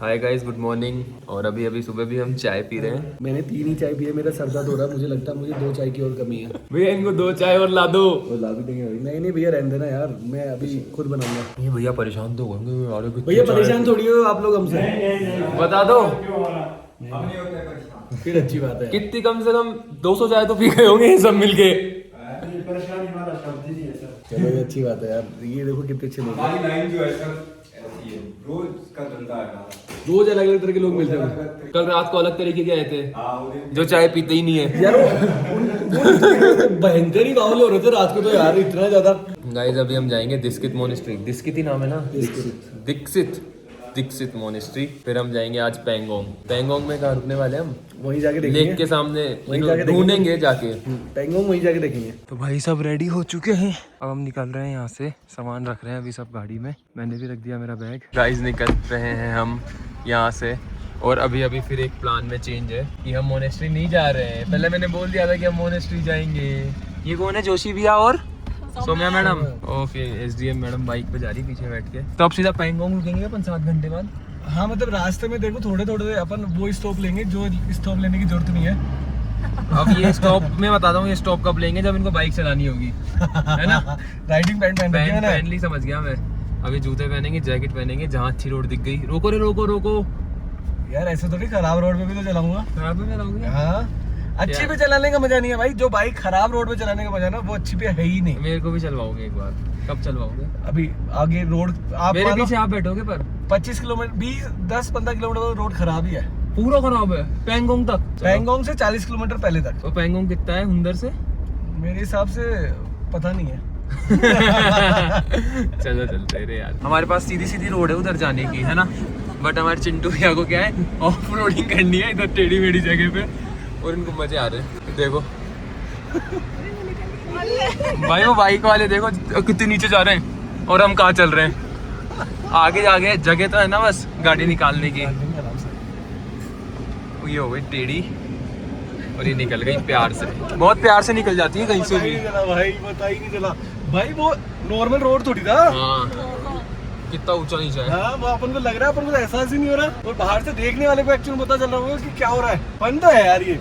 Hi guys, good morning. और अभी सुबह भी हम चाय पी रहे हैं। मैंने 3 ही चाय पी है, मेरा सर दर्द हो रहा है। मुझे लगता है मुझे 2 चाय की और कमी है। भैया इनको 2 चाय और ला दो। और ला भी देंगे भाई। नहीं भैया, रहने देना यार, मैं अभी खुद बनाऊंगा। ये भैया परेशान तो होंगे। भैया परेशान थोड़ी हो आप लोग हमसे। बता दो। फिर अच्छी बात है। कितनी कम से कम 200 चाय तो पी गए होंगे ये सब मिलके। चलो ये अच्छी बात है यार। ये देखो कितने अच्छे लोग हैं। रोज का धंधा है। रोज अलग अलग तरह के लोग मिलते हैं। कल रात को अलग तरीके के आए थे जो चाय पीते ही नहीं है। यार भयंकर ही बावले हो रहे थे रात को तो यार, इतना ज्यादा। गाइस अभी हम जाएंगे दिस्कित मोनेस्ट्री। दिस्कित ही नाम है ना? दीक्षित मोनेस्ट्री। फिर हम जाएंगे आज पैंगोंग में। कहाँ रुकने वाले हम? वहीं जाके देखेंगे। लेक के सामने वहीं जाके ढूंढेंगे जाके। पैंगोंग वहीं जाके देखेंगे। तो भाई सब रेडी हो चुके हैं। अब हम निकल रहे हैं यहाँ से। सामान रख रहे हैं अभी सब गाड़ी में। मैंने भी रख दिया मेरा बैग। गाइस निकल रहे हैं हम यहाँ से। और अभी फिर एक प्लान में चेंज है कि हम मोनेस्ट्री नहीं जा रहे हैं। पहले मैंने बोल दिया था कि हम मोनेस्ट्री जाएंगे। ये कौन है? जोशी भैया और Saumya madam. Okay, SDM madam bike पे जा रही पीछे बैठ के। तो अब सीधा पैंगोंग रुकेंगे अपन 7 घंटे बाद। हाँ मतलब रास्ते में देखो थोड़े थोड़े अपन वो स्टॉप लेंगे जो स्टॉप लेने की जरूरत नहीं है। अब ये स्टॉप मैं बताता हूँ, ये स्टॉप कब लेंगे? जब इनको बाइक चलानी होगी, है ना? राइडिंग पैंट पहन ली, समझ गया मैं। अभी जूते पहनेंगे, जैकेट पहनेंगे। जहाँ अच्छी रोड दिख गई रोको रे, रोको। यार ऐसे थोड़ी खराब रोड पे भी तो चलाऊंगा। खराब में चलाओगे? हाँ, अच्छी पे चलाने का मजा नहीं है भाई। जो बाइक खराब रोड पे चलाने का मजा ना, वो अच्छी पे है ही नहीं। मेरे को भी चलवाओगे एक बार? कब चलवाओगे? अभी आगे रोड आप मेरे पीछे आप बैठोगे पर 25 किलोमीटर 10-15 किलोमीटर रोड खराब ही है। पूरा खराब है पैंगोंग तक? पैंगोंग से 40 किलोमीटर पहले तक। तो पैंगोंग कितना है हुंदर से? मेरे हिसाब से पता नहीं है। चलो चलते रे यार। हमारे पास सीधी रोड है उधर जाने की, है ना? बट हमारे चिंटू भैया को क्या है, ऑफ रोडिंग करनी है इधर टेढ़ी मेढ़ी जगह पे। और इनको मजे आ रहे हैं। देखो भाई वो बाइक वाले देखो कितने नीचे जा रहे हैं और हम कहाँ चल रहे हैं। आगे जगह तो है ना बस गाड़ी निकालने की। ये हो गई टेढ़ी और ये निकल गई प्यार से। बहुत प्यार से निकल जाती है कहीं से भी। भाई पता ही नहीं चला भाई। वो नॉर्मल रोड थोड़ी था। हाँ, कितना ऊंचा नीचा है। हाँ, वो अपन को लग रहा है, अपन को तो एहसास ही नहीं हो रहा। और बाहर से देखने वाले को एक्चुअली पता चल रहा होगा कि क्या हो रहा है। फन तो है यार ये।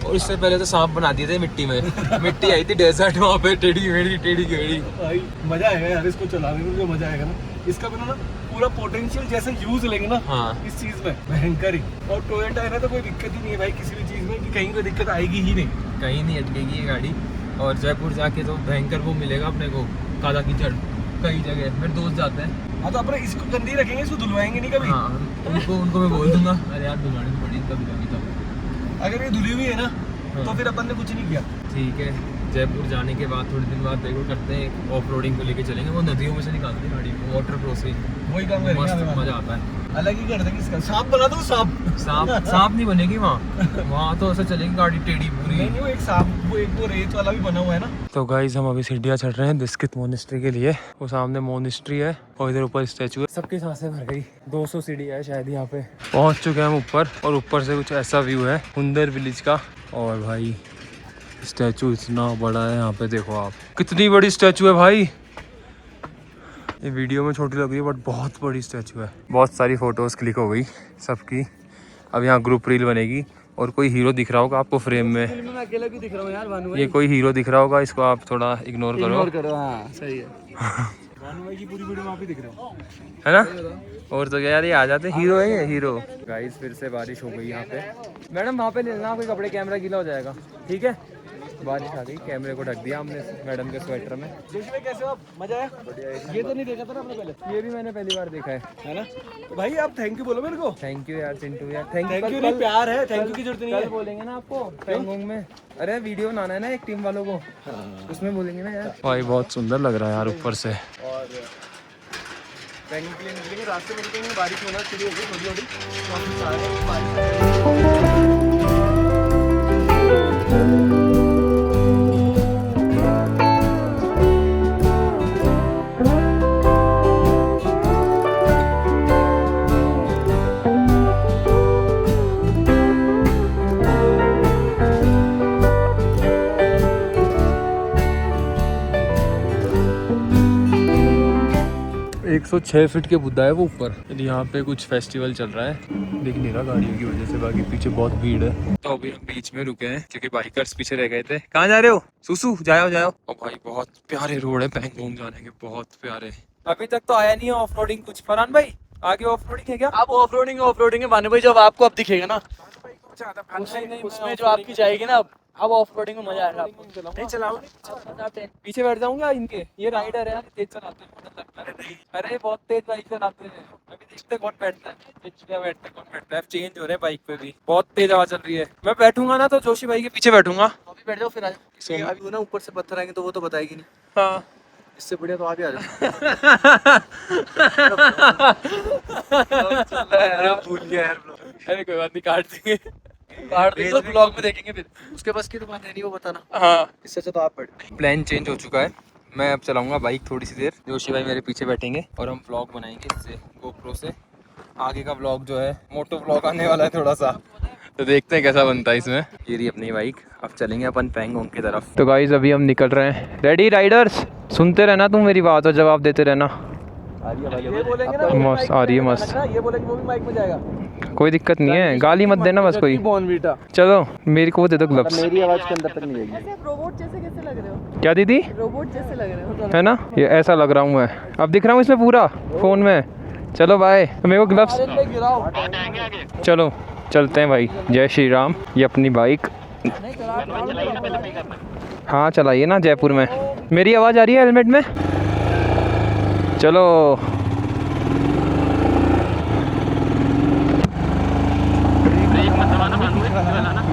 और इससे पहले तो सांप बना दिए थे मिट्टी में। मिट्टी आई थी डेजर्ट, वहाँ पे टेढ़ी मेढ़ी भाई मजा आएगा यार इसको चलाने में। जो मजा आएगा ना इसका बिना ना पूरा पोटेंशियल जैसे यूज लेंगे ना। हाँ। इस चीज में भयंकर ही। और टोयोटा है ना, तो कोई दिक्कत ही नहीं है भाई किसी भी चीज में, कि कहीं कोई दिक्कत आएगी ही नहीं। कहीं नहीं अटकेगी ये गाड़ी। और जयपुर जाके तो भयंकर वो मिलेगा अपने को, काला कीचड़ कई जगह। मेरे दोस्त जाते हैं। हाँ तो अपने इसको गंदी रखेंगे, इसको धुलवाएंगे नहीं कभी। हाँ, उनको मैं बोल दूंगा अरे यार धुलानी तो पड़ी कभी तो। अगर ये धुली हुई है ना तो फिर अपन ने कुछ नहीं किया। ठीक है, जयपुर जाने के बाद थोड़े दिन बाद देखो करते हैं ऑफ रोडिंग को लेके चलेंगे। वो नदियों में से निकालते हैं गाड़ी को, वाटर क्रॉसिंग। वही काम करेंगे। मस्त मजा आता है। अलग ही कर देंगे इसका। सांप बना दो, सांप नहीं बनेगी वहाँ तो ऐसा चलेगी गाड़ी टेढ़ी पूरी। नहीं, वो एक सांप, वो रेत वाला भी बना हुआ है ना। तो गाइस हम अभी सीढ़ियाँ चढ़ रहे हैं दिस्कित मोनेस्ट्री के लिए। वो सामने मोनेस्ट्री है और इधर ऊपर स्टैचू है। सबकी सांसें भर गई। 200 सीढ़ी है शायद यहाँ पे। पहुँच चुके हैं हम ऊपर। और ऊपर से कुछ ऐसा व्यू है हुंदर विलेज का। और भाई स्टैचू इतना बड़ा है यहाँ पे, देखो आप कितनी बड़ी स्टैचू है भाई। ये वीडियो में छोटी लग रही है बट बहुत बड़ी स्टैचू है। बहुत सारी फोटोज क्लिक हो गई सबकी। अब यहाँ ग्रुप रील बनेगी। और कोई हीरो दिख रहा होगा आपको फ्रेम में। मैं अकेला क्यों दिख रहा हूँ यार भानु भाई? ये कोई हीरो दिख रहा होगा, इसको आप थोड़ा इग्नोर करो। हाँ सही है। भानु भाई की पूरी वीडियो वहाँ पे दिख रहा हूँ, है ना? और तो क्या यार, ये आ जाते हीरो है ये हीरो। गाइस फिर से बारिश हो गई यहाँ पे। मैडम वहाँ पे ले लेना कोई कपड़े, कैमरा गीला हो जाएगा। ठीक है, बारिश आ गई, कैमरे को ढक दिया हमने मैडम के स्वेटर में। जोशी भाई कैसे हो आप? मजा आया? ये तो नहीं देखा था ना आपने पहले? ये भी मैंने पहली बार देखा है ना? तो भाई आप थैंक यू बोलो मेरे को। थैंक यू यार चिंटू यार। थैंक यू नहीं, प्यार है। थैंक यू की जरूरत नहीं कल है। बोलेंगे ना आपको पैंगोंग में। अरे वीडियो बनाना है ना एक टीम वालों को, उसमें बोलेंगे ना यार। भाई बहुत सुंदर लग रहा है यार ऊपर से। और पैंगोंग के लिए निकलेंगे, रास्ते में निकलेंगे, बारिश होना शुरू हो गई थोड़ी 106 फीट के बुद्धा है वो ऊपर। यहाँ पे कुछ फेस्टिवल चल रहा है, दिख नहीं रहा गाड़ियों की वजह से, बाकी पीछे बहुत भीड़ है। तो अभी हम बीच में रुके हैं क्योंकि बाइकर्स पीछे रह गए थे। कहाँ जा रहे हो सुसु? जाओ जाओ। और भाई बहुत प्यारे रोड है पैंगोंग जाने के, बहुत प्यारे। अभी तक तो आया नहीं है ऑफ रोडिंग कुछ। फरहान भाई आगे ऑफ रोडिंग है क्या? अब ऑफ रोडिंग है भानु भाई, जब आपको अब दिखेगा ना उसमें जो आपकी जाएगी ना, अब ऑफ रोडिंग में मजा आएगा आपको। नहीं चलाओ, पीछे बैठ जाऊंगा इनके। ये राइडर है यार, तेज चलाते हैं, मजा लगता है। अरे बहुत तेज बाइक चलाते हैं। अभी देखते हैं कौन बैठता है, बैठता है कौन बैठता है। चेंज हो रहे हैं बाइक पे भी, बहुत तेज हवा चल रही है। मैं बैठूंगा ना तो जोशी भाई के पीछे बैठूंगा। अभी बैठ जाओ फिर आ जाओ। अभी वो ना ऊपर से पत्थर आएंगे तो वो तो बताएगी नहीं। हाँ इससे बढ़िया तो आप ही आ जाओ। भूल गया यार। अरे कोई बात नहीं, काट देंगे। तो ब्लॉग में देखेंगे फिर। उसके बस की तो बात है नहीं वो बताना। हाँ इससे अच्छा तो आप बैठ। प्लान चेंज हो चुका है। मैं अब चलाऊंगा बाइक थोड़ी सी देर, जोशी भाई मेरे पीछे बैठेंगे और हम व्लॉग बनाएंगे इससे, गोप्रो से। आगे का व्लॉग जो है मोटो व्लॉग आने वाला है थोड़ा सा, तो देखते हैं कैसा बनता है इसमें। ये रही अपनी बाइक, अब चलेंगे अपन पैंगोंग की तरफ। तो गाइस अभी हम निकल रहे हैं। Ready Riders? सुनते रहना तुम मेरी बात और जवाब देते रहना। मस्त आ रही है, मस्त। ये बोलेंगे वो भी माइक में जाएगा। कोई दिक्कत नहीं है, गाली मत देना बस कोई। चलो मेरे को वो दे दो ग्लव्स। मेरी आवाज के अंदर तक नहीं जाएगी। ऐसे रोबोट जैसे कैसे लग रहे हो? क्या दीदी? रोबोट जैसे लग रहे हो है ना, ये ऐसा लग रहा हूँ मैं। अब दिख रहा हूँ इसमें पूरा फोन में। चलो बाय, मेरे को ग्लव्स। चलो चलते हैं भाई। जय श्री राम। ये अपनी बाइक। हाँ चलाइए ना जयपुर में। मेरी आवाज़ आ रही है हेलमेट में? चलो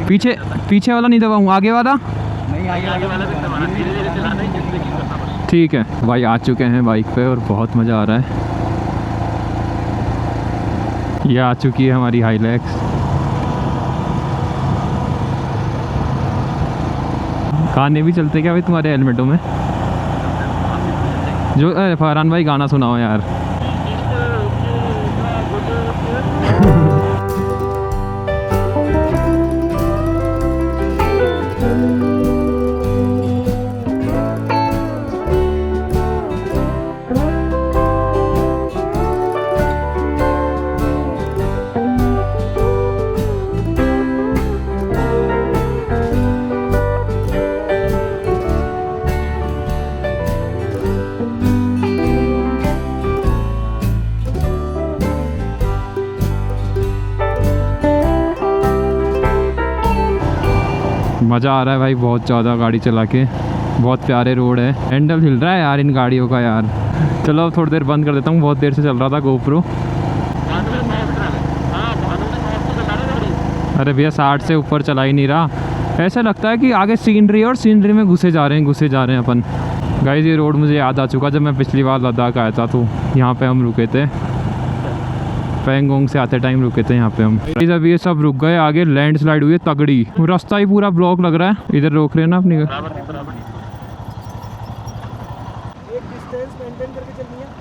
पीछे, पीछे वाला नहीं दबाऊँ, आगे वाला नहीं। आगे वाला ठीक है भाई। आ चुके हैं बाइक पे और बहुत मज़ा आ रहा है। ये आ चुकी है हमारी हाइलैक्स। गाने भी चलते क्या भाई तुम्हारे हेलमेटों में? जो फरहान भाई गाना सुनाओ यार। मज़ा आ रहा है भाई बहुत ज़्यादा गाड़ी चला के। बहुत प्यारे रोड है। हैंडल हिल रहा है यार इन गाड़ियों का यार। चलो अब थोड़ी देर बंद कर देता हूँ, बहुत देर से चल रहा था गोप्रो। अरे भैया 60 से ऊपर चला ही नहीं रहा। ऐसा लगता है कि आगे सीनरी और सीनरी में घुसे जा रहे हैं अपन। गाइस ये रोड मुझे याद आ चुका, जब मैं पिछली बार लद्दाख आया था तो यहाँ पे हम रुके थे। पैंगोंग से आते टाइम रुके थे यहाँ पे हम। जब ये सब रुक गए, आगे लैंडस्लाइड हुई है तगड़ी। रास्ता ही पूरा ब्लॉक लग रहा है। इधर रोक रहे हैं ना अपनी।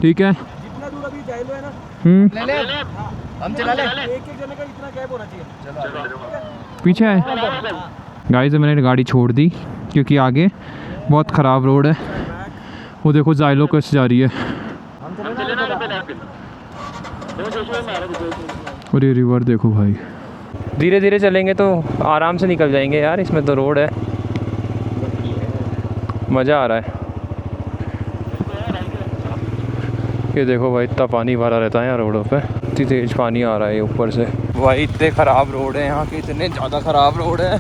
ठीक है, जितना दूर अभी जाइलो है ना, हम चला ले। एक जने का इतना गैप होना चाहिए। पीछे है गाइस। मैंने गाड़ी छोड़ दी क्योंकि आगे बहुत ख़राब रोड है। वो देखो जाइलो कैसे जा रही है। और ये रिवर देखो भाई। धीरे धीरे चलेंगे तो आराम से निकल जाएंगे यार, इसमें तो रोड है। मज़ा आ रहा है। ये देखो भाई इतना पानी भरा रहता है यार रोडों पे। इतनी तेज पानी आ रहा है ऊपर से भाई। इतने ख़राब रोड है यहाँ के, इतने ज़्यादा ख़राब रोड है।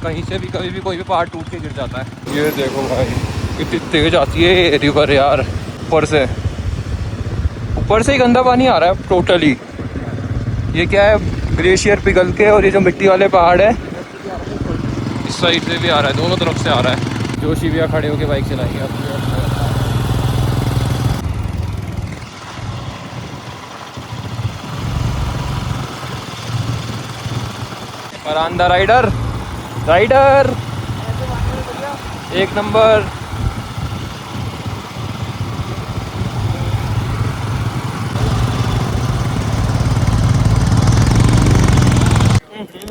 कहीं से भी कभी भी कोई भी पहाड़ टूट के गिर जाता है। ये देखो भाई कितनी तेज आती है ये रिवर यार। ऊपर से ही गंदा पानी आ रहा है टोटली। ये क्या है, ग्लेशियर पिघल के, और ये जो मिट्टी वाले पहाड़ है इस साइड से भी आ रहा है, दोनों तरफ से आ रहा है। जोशी भैया खड़े होके बाइक चलाएंगे अब। फरहान द राइडर, राइडर एक नंबर।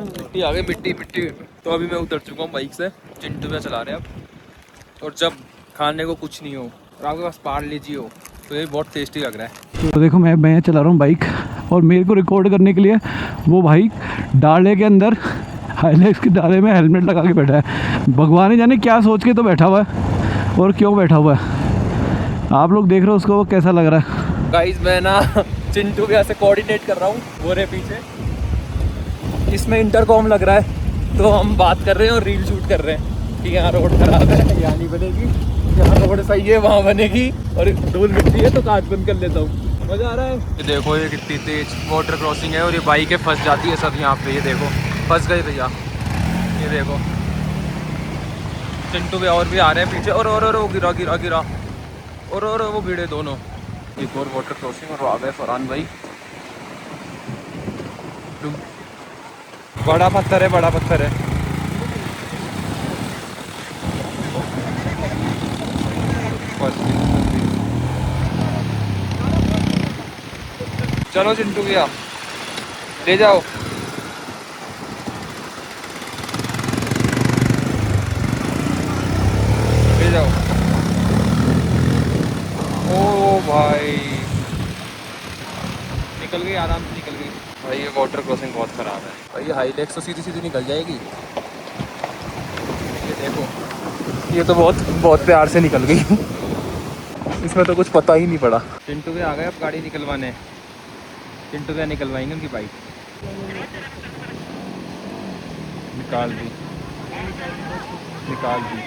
मिट्टी आ गई, मिट्टी। तो अभी मैं उतर चुका हूँ बाइक से। चिंटू भैया चला रहे हैं अब। और जब खाने को कुछ नहीं हो और आपके पास पार्ले जी हो तो ये बहुत टेस्टी लग रहा है। तो देखो मैं चला रहा हूँ बाइक और मेरे को रिकॉर्ड करने के लिए वो भाई डाले के अंदर हाइलैक्स के डाले में हेलमेट लगा के बैठा है। भगवान ही जाने क्या सोच के तो बैठा हुआ है और क्यों बैठा हुआ है। आप लोग देख रहे हो उसको, वो कैसा लग रहा है। गाइस मैं ना चिंटू के यहाँ से कोऑर्डिनेट कर रहा हूँ, वो रहे पीछे। इसमें इंटरकॉम लग रहा है तो हम बात कर रहे हैं और रील शूट कर रहे हैं कि यहाँ रोड खराब है, यहाँ नहीं बनेगी, यहाँ रोड सही है वहाँ बनेगी, और धूल मिट्टी है तो कांच बंद कर लेता हूँ। मज़ा आ रहा है। ये देखो ये कितनी तेज वाटर क्रॉसिंग है और ये बाइकें फंस जाती है सब यहाँ पे। ये देखो फंस गए भैया, ये देखो चिंटू के और भी आ रहे हैं पीछे, और वो गिरा गिरा गिरा और वो भिड़े दोनों। एक और वाटर क्रॉसिंग और वो आ गए फरहान भाई। बड़ा पत्थर है, बड़ा पत्थर है। चलो चिंटू भैया ले जाओ। ले जाओ। ओ भाई निकल गई, आराम से निकल गई भाई। ये वाटर क्रॉसिंग बहुत ख़राब है भाई। ये हाईलैक्स तो सीधी सीधी निकल जाएगी। ये देखो ये तो बहुत प्यार से निकल गई। इसमें तो कुछ पता ही नहीं पड़ा। चिंटू भी आ गए अब गाड़ी निकलवाने। चिंटू भी निकलवाएंगे उनकी बाइक। निकाल दी, निकाल दी।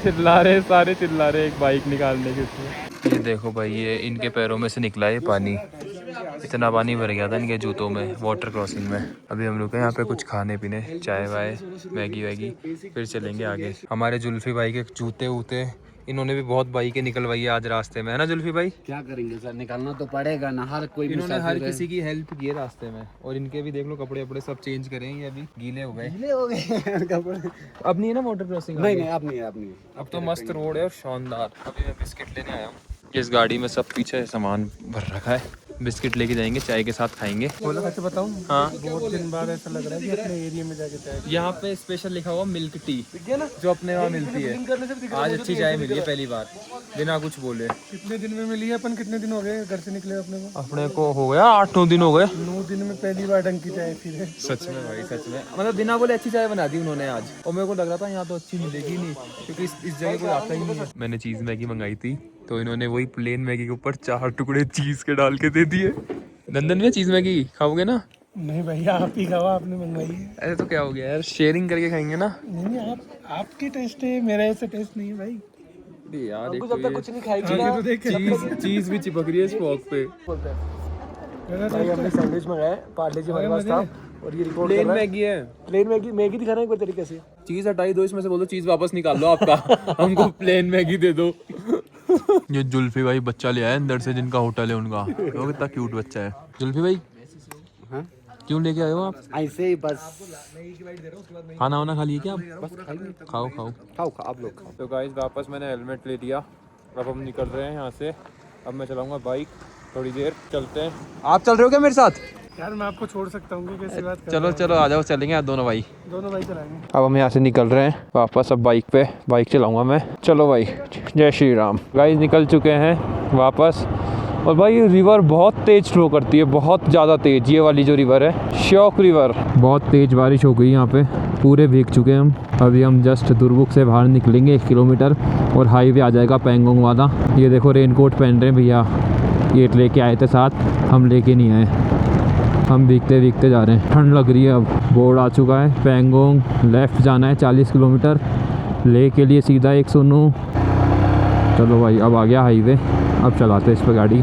चिल्ला रहे सारे, चिल्ला रहे एक बाइक निकालने के उसमें। ये देखो भाई ये इनके पैरों में से निकला है पानी। इतना पानी भर गया था इनके जूतों में वाटर क्रॉसिंग में। अभी हम लोग यहाँ पे कुछ खाने पीने, चाय वाय, मैगी वैगी, फिर चलेंगे आगे। हमारे जुल्फी भाई के जूते वूते, इन्होंने भी बहुत बाइकें निकलवाई है आज रास्ते में, है ना जुल्फी भाई? क्या करेंगे सर, निकालना तो पड़ेगा ना। हर कोई इन्होंने हर किसी की हेल्प की है रास्ते में। और इनके भी देख लो कपड़े वपड़े सब चेंज करे हैं, ये अभी गीले हो गए। कपड़े अब नहीं है ना वाटर क्रॉसिंग? नहीं नहीं, अब नहीं, अब नहीं। अब तो मस्त रोड है और शानदार। अभी मैं बिस्किट लेने आया हूँ। इस गाड़ी में सब पीछे सामान भर रखा है। बिस्किट लेके जाएंगे, चाय के साथ खाएंगे। बोला कैसे बताऊँ? हाँ बहुत दिन बाद ऐसा लग रहा है कि अपने एरिया में जाके चाय। यहाँ पे स्पेशल लिखा हुआ मिल्क टी, जो अपने वहाँ मिलती है। आज अच्छी चाय मिली है पहली बार, बिना कुछ बोले। कितने दिन में मिली है? अपन कितने दिन हो गए घर से निकले अपने को हो गया 8-9 दिन हो गए। 9 दिन में पहली बार ढंग की चाय पी रहे। सच में भाई, सच में। मतलब बिना बोले अच्छी चाय बना दी उन्होंने आज। और मेरे को लग रहा था यहाँ तो अच्छी मिलेगी नहीं, क्योंकि इस जगह कोई आता ही नहीं है। मैंने चीज़ मैगी मंगाई थी तो इन्होंने वही प्लेन मैगी के ऊपर 4 टुकड़े चीज़ के डाल के दे दिए। नंदन में चीज़ मैगी खाओगे ना? नहीं भैया आप ही खाओ, आपने मंगवाई है। ऐसे तो क्या हो गया यार, शेयरिंग करके खाएंगे ना। नहीं आप आपके टेस्ट है, मेरा ऐसा टेस्ट नहीं है भाई। यार जब तक कुछ नहीं खाएगी ना, चीज़ भी चिपक रही है इस फॉग पे। भाई हमने सैंडविच मंगाया, पार्ले जी हमारे पास था और ये रिकॉर्ड प्लेन मैगी है। प्लेन मैगी दिखा रहा है एक बार तरीके से। चीज़ हटाई दो इसमें से, बोलो चीज़ वापस निकाल लो आपका। हमको प्लेन मैगी दे दो। ये जुल्फी भाई बच्चा ले आया अंदर से, जिनका होटल है उनका। वो कितना क्यूट बच्चा है। जुल्फी भाई हाँ? क्यों लेके आए हो आप? ऐसे ही बस। खाना वाना खा लिए क्या आप? बस खाइए, खाओ खाओ खाओ आप लोग खाओ। तो गाइस वापस मैंने हेलमेट ले लिया। अब हम निकल रहे हैं यहाँ से। अब मैं चलाऊंगा बाइक, थोड़ी देर चलते हैं। आप चल रहे हो क्या मेरे साथ? यार मैं आपको छोड़ सकता हूँ, कैसी बात कर चलो चलो आ जाओ, चलेंगे आप दोनों भाई। दोनों भाई चलाएंगे। अब हम यहाँ से निकल रहे हैं वापस। अब बाइक पे, बाइक चलाऊंगा मैं। चलो भाई, जय श्री राम। गाइस निकल चुके हैं वापस। और भाई रिवर बहुत तेज़ फ्लो करती है, बहुत ज़्यादा तेज़। ये वाली जो रिवर है श्योक रिवर, बहुत तेज़ बारिश हो गई यहाँ पे, पूरे भीग चुके हैं हम। अभी हम जस्ट दुर्बुक से बाहर निकलेंगे 1 किलोमीटर और हाईवे आ जाएगा पैंगोंग वाला। ये देखो रेनकोट पहन रहे हैं भैया, ये लेके आए थे साथ, हम लेके नहीं आए। हम भीगते भीगते जा रहे हैं, ठंड लग रही है। अब बोर्ड आ चुका है, पैंगोंग लेफ़्ट जाना है 40 किलोमीटर, ले के लिए सीधा 109। चलो भाई अब आ गया हाईवे, अब चलाते इस पर गाड़ी।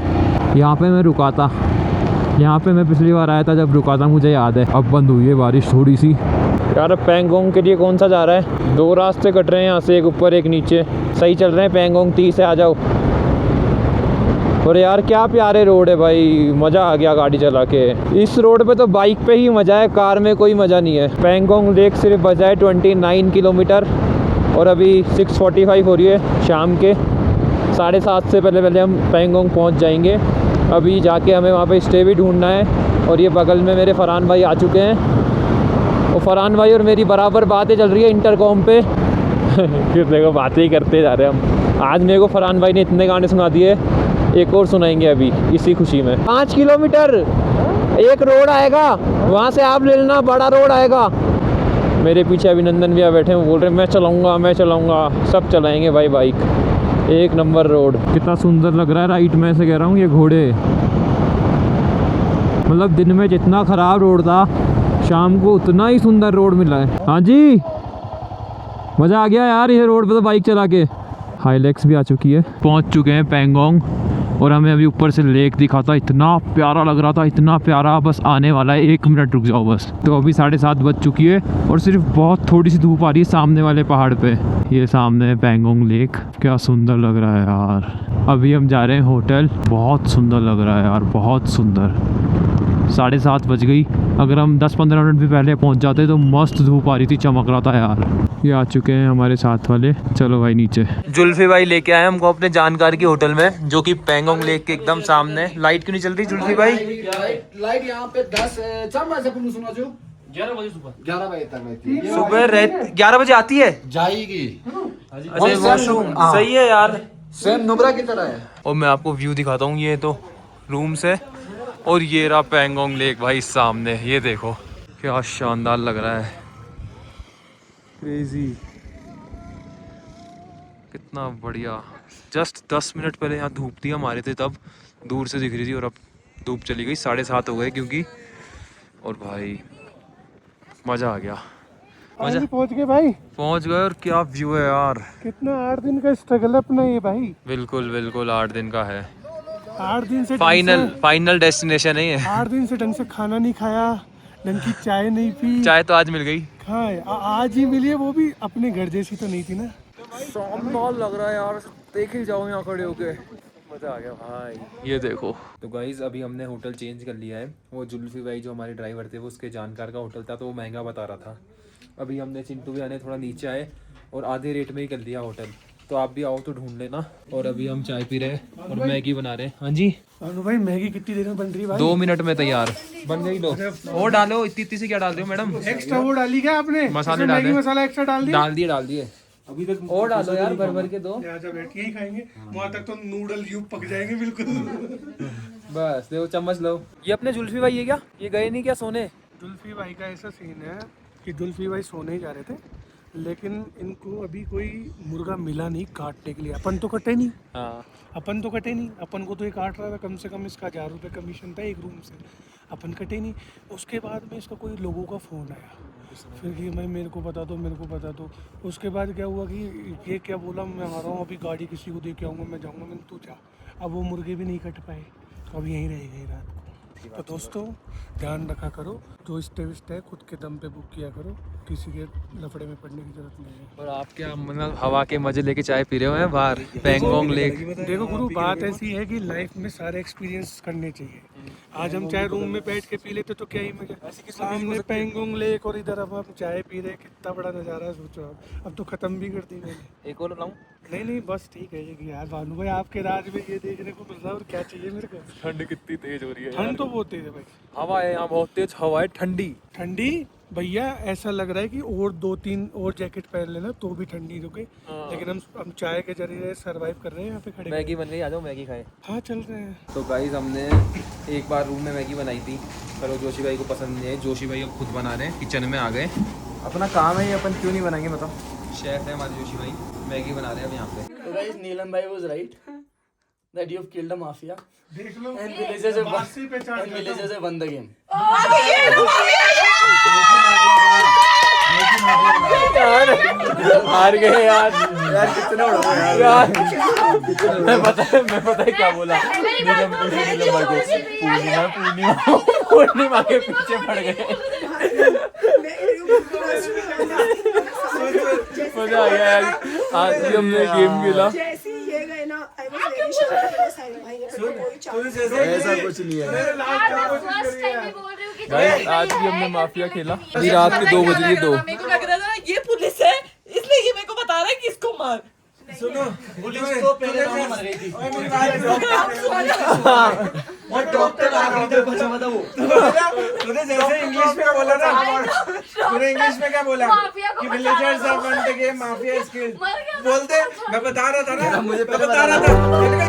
यहाँ पे मैं रुका था, यहाँ पे मैं पिछली बार आया था जब रुका था, मुझे याद है। अब बंद हुई है बारिश थोड़ी सी। यार पैंगोंग के लिए कौन सा जा रहा है? 2 रास्ते कट रहे हैं यहाँ से, एक ऊपर एक नीचे। सही चल रहे हैं पैंगोंग 30 से आ जाओ। और यार क्या प्यारे रोड है भाई, मज़ा आ गया गाड़ी चला के। इस रोड पे तो बाइक पे ही मज़ा है, कार में कोई मज़ा नहीं है। पैंगोंग लेक सिर्फ बचा है 29 किलोमीटर और अभी 6:45 हो रही है शाम के। 7:30 से पहले हम पैंगोंग पहुंच जाएंगे। अभी जाके हमें वहाँ पे स्टे भी ढूंढना है। और ये बगल में मेरे फरहान भाई आ चुके हैं और फरहान भाई और मेरी बराबर बातें चल रही है इंटरकॉम पे। फिर देखो बातें ही करते जा रहे हैं हम। आज मेरे को फरहान भाई ने इतने गाने सुना दिए, एक और सुनाएंगे अभी इसी खुशी में। 5 किलोमीटर एक रोड आएगा, वहाँ से आप ले लेना, बड़ा रोड आएगा। मेरे पीछे अभिनंदन भैया बैठे हैं, बोल रहे हैं मैं चलाऊँगा। सब चलाएंगे भाई बाइक। एक नंबर रोड, कितना सुंदर लग रहा है राइट में से कह रहा हूँ। ये घोड़े, मतलब दिन में जितना ख़राब रोड था, शाम को उतना ही सुंदर रोड मिला है। हाँ जी, मज़ा आ गया यार ये रोड पे तो बाइक चला के। हाईलैक्स भी आ चुकी है, पहुंच चुके हैं पैंगोंग। और हमें अभी ऊपर से लेक दिखा था, इतना प्यारा लग रहा था, इतना प्यारा। बस आने वाला है, 1 मिनट रुक जाओ बस। तो अभी 7:30 बज चुकी है और सिर्फ बहुत थोड़ी सी धूप आ रही है सामने वाले पहाड़ पे। ये सामने है पैंगोंग लेक, क्या सुंदर लग रहा है यार। अभी हम जा रहे हैं होटल, बहुत सुंदर लग रहा है यार, बहुत सुंदर। 7:30 बज गई, अगर हम 10-15 मिनट भी पहले पहुंच जाते तो मस्त धूप आ रही थी, चमक रहा था यार। ये आ चुके हैं हमारे साथ वाले, चलो भाई नीचे। जुल्फी भाई लेके आए हमको अपने जानकार की होटल में, जो कि पैंगोंग लेक के एकदम सामने। लाइट क्यों नहीं चल रही जुल्फी भाई? लाइट यहाँ पे 11 बजे तक रहती है। सुबह 11 बजे आती है, जाएगी। अच्छा वॉशरूम सही है यार, सेम नुब्रा की तरह है। और मैं आपको व्यू दिखाता हूँ, ये तो रूम से, और ये रहा पैंगोंग लेक भाई सामने। ये देखो क्या शानदार लग रहा है, क्रेजी, कितना बढ़िया। जस्ट 10 मिनट पहले यहाँ धूप थी, हम आ रहे थे तब दूर से दिख रही थी, और अब धूप चली गई। 7:30 हो गए क्योंकि। और भाई मज़ा आ गया, मज़ा। पहुंच गए भाई, पहुंच गए। और क्या व्यू है यार, कितना 8 दिन का स्ट्रगल अपना ये भाई। बिल्कुल बिल्कुल 8 दिन का है। 8 दिन से फाइनल डेस्टिनेशन है ये। 8 दिन से ढंग से खाना नहीं खाया, ढंग की चाय नहीं पी। चाय तो आज मिल गई, हाँ आज ही मिली है, वो भी अपने घर जैसी तो नहीं थी ना। शानदार लग रहा है यार, देख ही जाओ यहाँ खड़े होके, मज़ा आ गया भाई। ये देखो। तो गाइज अभी हमने होटल चेंज कर लिया है। वो जुल्फी भाई जो हमारे ड्राइवर थे, वो उसके जानकार का होटल था, तो वो महंगा बता रहा था। अभी हमने चिंटू भी आने थोड़ा नीचे आए और आधे रेट में ही कर दिया होटल। तो आप भी आओ तो ढूंढ लेना। और अभी हम चाय पी रहे हैं और मैगी बना रहे हैं। हाँ जी अनु भाई, मैगी कितनी देर में बन रही है भाई? 2 मिनट में तैयार बन गई। लो और डालो, इतनी सी क्या डाल रहे हो मैडम? एक्स्ट्रा वो डाली क्या आपने? मसाले डाले, मैगी मसाला एक्स्ट्रा डाल दिए। अभी तक और डालो यार, भर के दो। जब बैठ के ही खाएंगे वहाँ तक तो नूडल यूं पक जाएंगे बिल्कुल। बस देखो, चम्मच लो। ये अपने जुल्फी भाई है क्या? ये गए नहीं क्या सोने? जुल्फी भाई का ऐसा सीन है कि जुल्फी भाई सोने ही जा रहे थे, लेकिन इनको अभी कोई मुर्गा मिला नहीं काटने के लिए। अपन तो कटे नहीं, अपन को तो ये काट रहा था, कम से कम इसका 1000 रुपये कमीशन था एक रूम से, अपन कटे नहीं। उसके बाद में इसका कोई लोगों का फ़ोन आया, फिर कि मैं मेरे को बता दो। उसके बाद क्या हुआ कि ये क्या बोला, मैं आ रहा हूँ अभी, गाड़ी किसी को दे के आऊँगा, मैं जाऊँगा। मैंने तू जा। अब वो मुर्गे भी नहीं कट पाए, तो अब यहीं रह गई रात को। तो दोस्तों ध्यान रखा करो, जो स्टे है खुद के दम पे बुक किया करो, किसी के लफड़े में पड़ने की जरूरत नहीं है। और आप क्या मतलब हवा के मजे लेके चाय पी रहे हो हैं बाहर पैंगोंग लेक? देखो गुरु, बात ऐसी है कि लाइफ में सारे एक्सपीरियंस करने चाहिए। आज हम चाहे रूम में बैठ के पी लेते तो क्या ही मजा, सामने पैंगोंग लेक और इधर अब हम चाय पी रहे, कितना बड़ा नज़ारा है सोचो आप। अब तो ख़त्म भी कर दी मैंने। एक और लाऊं? नहीं बस ठीक है ये यार। भानु भाई आपके राज में ये देखने को मिल रहा है, और क्या चाहिए मेरे को। ठंड कितनी तेज हो रही है। ठंड तो बहुत तेज है भाई, हवा है यहाँ बहुत तेज, हवा है ठंडी भैया। ऐसा लग रहा है कि और 2-3 और जैकेट पहन लेना तो भी ठंडी रुके। लेकिन हम चाय के जरिए सरवाइव कर रहे हैं यहाँ पे खड़े। मैगी बन गई, आ जाओ मैगी खाए। हाँ चल रहे हैं। तो गाइस हमने एक बार रूम में मैगी बनाई थी, पर वो जोशी भाई को पसंद नहीं है। जोशी भाई अब खुद बना रहे हैं, किचन में आ गए। अपना काम है ये, अपन क्यों नहीं बनाएंगे मतलब। शेफ है हमारे जोशी भाई, मैगी बना रहे हैं अब यहाँ पे। So guys, Neelam bhai was right that you have killed a mafia देख लो, and villagers have बासी पे चाट and villagers have won the game. हार गए यार कितना यार। मैं पता है क्या बोला, पूर्णिमा के पीछे पड़ गए। मजा आ गया यार, आज भी हमने गेम खेला। ऐसा कुछ नहीं है। गाइस आज भी हमने माफिया खेला। अभी रात के 2 बज रही है। 2 मेरे को लग रहा था ये पुलिस है, इसलिए ये मेरे को बता रहा है कि इसको मार। सुनो पुलिस तो पहले राउंड मर गई थी और डॉक्टर आखिरी तक बचा था वो। तूने जैसे इंग्लिश में बोला ना, तूने इंग्लिश में क्या बोला कि villagers are won the game mafia skill बोलते, मैं बता रहा था ना, मैं बता रहा था